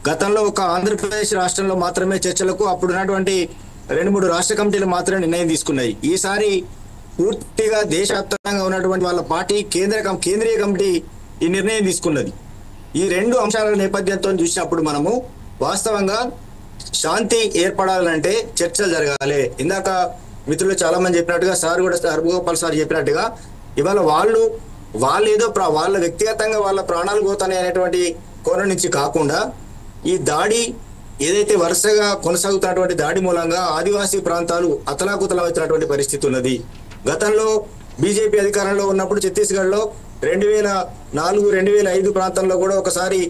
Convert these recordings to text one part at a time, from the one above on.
గతంలో ఒక ఆంధ్రప్రదేశ్ రాష్ట్రంలో మాత్రమే చర్చలకు అప్పుడున్నటువంటి 2-3 రాష్ట్ర కమిటీలు మాత్రమే నిర్ణయం తీసుకున్నాయి. ఈసారి పూర్తిగా దేశవ్యాప్తంగా ఉన్నటువంటి వాళ్ళ పార్టీ కేంద్రీయ కమిటీ ఈ నిర్ణయం తీసుకున్నది. ఈ 2 అంశాల నేపథ్యంతో చూసినప్పుడు మనము వాస్తవంగా శాంతి ఏర్పడాలంటే చర్చలు జరగాలి. ఇందాక మిత్రులు చాలా మంది చెప్పినట్టుగా సార్ కూడా హర్గోపాల్ సార్ చెప్పినట్టుగా ఇవాళ వాళ్ళు ఏదో వాళ్ళ వ్యక్తిగతంగా వాళ్ళ ప్రాణాలు పోతాయి అనేటువంటి కోణం నుంచి కాకుండా ఈ దాడి ఏదైతే వరుసగా కొనసాగుతున్నటువంటి దాడి మూలంగా ఆదివాసీ ప్రాంతాలు అతలాకుతలమవుతున్నటువంటి పరిస్థితి ఉన్నది. గతంలో బీజేపీ అధికారంలో ఉన్నప్పుడు ఛత్తీస్గఢ్లో 2004-2005 ప్రాంతంలో కూడా ఒకసారి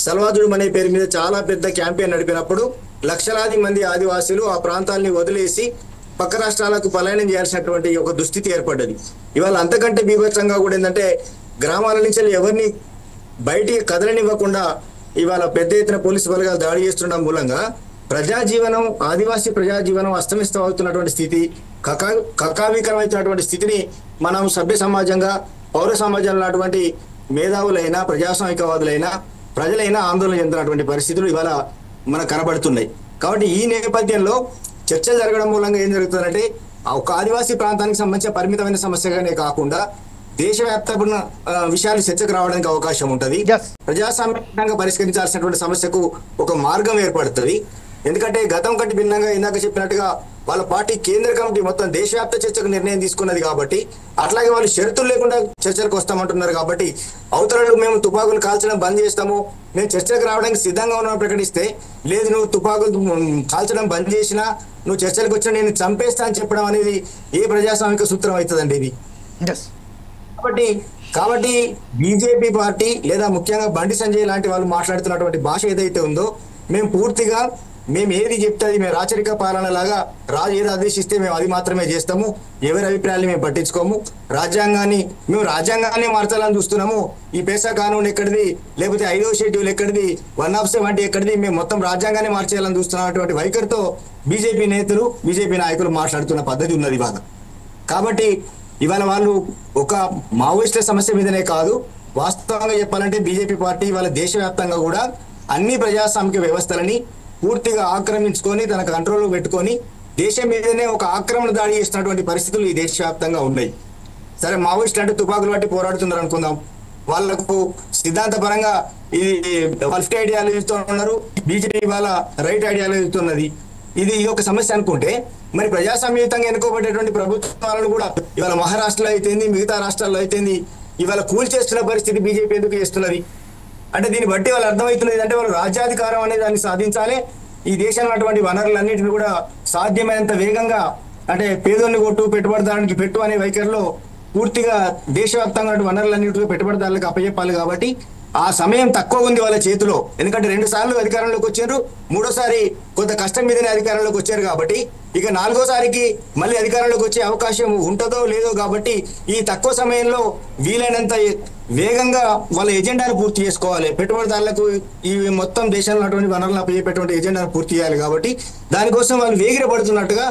సల్వాజుడు అనే పేరు మీద చాలా పెద్ద క్యాంపెయిన్ నడిపినప్పుడు లక్షలాది మంది ఆదివాసీలు ఆ ప్రాంతాలని వదిలేసి పక్క రాష్ట్రాలకు పలాయనం చేయాల్సినటువంటి ఒక దుస్థితి ఏర్పడ్డది. ఇవాళ అంతకంటే బీభత్సంగా కూడా ఏంటంటే గ్రామాల నుంచి ఎవరిని బయటికి కదలనివ్వకుండా ఇవాళ పెద్ద ఎత్తున పోలీసు బలగాలు దాడి చేస్తుండడం మూలంగా ప్రజాజీవనం ఆదివాసీ ప్రజాజీవనం అస్తమిస్తం అవుతున్నటువంటి స్థితి, కకావికరమవుతున్నటువంటి స్థితిని మనం సభ్య సమాజంగా పౌర సమాజంలో అటువంటి మేధావులైనా ప్రజాస్వామికవాదులైనా ప్రజలైనా ఆందోళన చెందినటువంటి పరిస్థితులు ఇవాళ మనకు కనబడుతున్నాయి. కాబట్టి ఈ నేపథ్యంలో చర్చ జరగడం మూలంగా ఏం జరుగుతుందంటే ఒక ఆదివాసీ ప్రాంతానికి సంబంధించిన పరిమితమైన సమస్యగానే కాకుండా దేశవ్యాప్తంగా విషయాలు చర్చకు రావడానికి అవకాశం ఉంటుంది. ప్రజాస్వామ్యంగా పరిష్కరించాల్సినటువంటి సమస్యకు ఒక మార్గం ఏర్పడుతుంది. ఎందుకంటే గతం కంటే భిన్నంగా ఇందాక చెప్పినట్టుగా వాళ్ళ పార్టీ కేంద్ర కమిటీ మొత్తం దేశవ్యాప్త చర్చకు నిర్ణయం తీసుకున్నది కాబట్టి అట్లాగే వాళ్ళు షరతులు లేకుండా చర్చలకు వస్తామంటున్నారు. కాబట్టి అవతలలో మేము తుపాకులు కాల్చడం బంద్ చేస్తాము, మేము చర్చలకు రావడానికి సిద్ధంగా ఉన్నామని ప్రకటిస్తే, లేదు నువ్వు తుపాకులు కాల్చడం బంద్ చేసినా నువ్వు చర్చలకు వచ్చినా నేను చంపేస్తా అని చెప్పడం అనేది ఏ ప్రజాస్వామిక సూత్రం అవుతుందండి ఇది. కాబట్టి బీజేపీ పార్టీ లేదా ముఖ్యంగా బండి సంజయ్ లాంటి వాళ్ళు మాట్లాడుతున్నటువంటి భాష ఏదైతే ఉందో మేము ఏది చెప్తే అది మేము రాచరిక పాలన లాగా రాజు ఏది ఆదేశిస్తే మేము అది మాత్రమే చేస్తాము, ఎవరి అభిప్రాయాలు మేము పట్టించుకోము, మేము రాజ్యాంగాన్ని మార్చాలని చూస్తున్నాము, ఈ పేసా కానూన్ ఎక్కడిది, లేకపోతే 5వ షెడ్యూల్ ఎక్కడిది, 1/7 ఎక్కడిది, మేము మొత్తం రాజ్యాంగాన్ని మార్చేయాలని చూస్తున్నటువంటి వైఖరితో బీజేపీ నేతలు బీజేపీ నాయకులు మాట్లాడుతున్న పద్ధతి ఉన్నది ఇవాళ. కాబట్టి ఇవాళ వాళ్ళు ఒక మావోయిస్టుల సమస్య మీదనే కాదు, వాస్తవంగా చెప్పాలంటే బీజేపీ పార్టీ ఇవాళ దేశవ్యాప్తంగా కూడా అన్ని ప్రజాస్వామిక వ్యవస్థలని పూర్తిగా ఆక్రమించుకొని తన కంట్రోల్లో పెట్టుకొని దేశం మీదనే ఒక ఆక్రమణ దాడి చేస్తున్నటువంటి పరిస్థితులు ఈ దేశవ్యాప్తంగా ఉన్నాయి. సరే మావోయిస్టులు అంటే తుపాకులు బట్టి పోరాడుతున్నారు అనుకుందాం, వాళ్లకు సిద్ధాంతపరంగా ఇది లెఫ్ట్ ఐడియాలజీతో ఉన్నారు, బీజేపీ వాళ్ళ రైట్ ఐడియాలజీతో ఉన్నది. ఇది ఒక సమస్య అనుకుంటే మరి ప్రజాస్వామ్యయుతంగా ఎన్నుకోబడేటువంటి ప్రభుత్వాలను కూడా ఇవాళ మహారాష్ట్రలో అయితేంది, మిగతా రాష్ట్రాల్లో అయితేంది ఇవాళ కూల్చేస్తున్న పరిస్థితి బీజేపీ ఎందుకు చేస్తున్నది అంటే దీన్ని బట్టి వాళ్ళు అర్థమవుతున్నది అంటే వాళ్ళు రాజ్యాధికారం అనే దాన్ని సాధించాలి, ఈ దేశంలో అటువంటి వనరులన్నింటినీ కూడా సాధ్యమైనంత వేగంగా అంటే పేదోళ్ళని కొట్టు పెట్టుబడిదారునికి పెట్టు అనే వైఖరిలో పూర్తిగా దేశవ్యాప్తంగా వనరులన్నింటినీ పెట్టుబడిదారులకు అప్పచెప్పాలి. కాబట్టి ఆ సమయం తక్కువ ఉంది వాళ్ళ చేతిలో, ఎందుకంటే 2 సార్లు అధికారంలోకి వచ్చారు, 3వసారి కొంత కష్టం మీదనే అధికారంలోకి వచ్చారు. కాబట్టి ఇక 4వసారికి మళ్ళీ అధికారంలోకి వచ్చే అవకాశం ఉంటుందో లేదో, కాబట్టి ఈ తక్కువ సమయంలో వీలైనంత వేగంగా వాళ్ళ ఎజెండాను పూర్తి చేసుకోవాలి, పెట్టుబడిదారులకు ఈ మొత్తం దేశంలో అటువంటి వనరులను అప్పచెప్పేటువంటి ఎజెండాను పూర్తి చేయాలి. కాబట్టి దానికోసం వాళ్ళు వేగిరపడుతున్నట్టుగా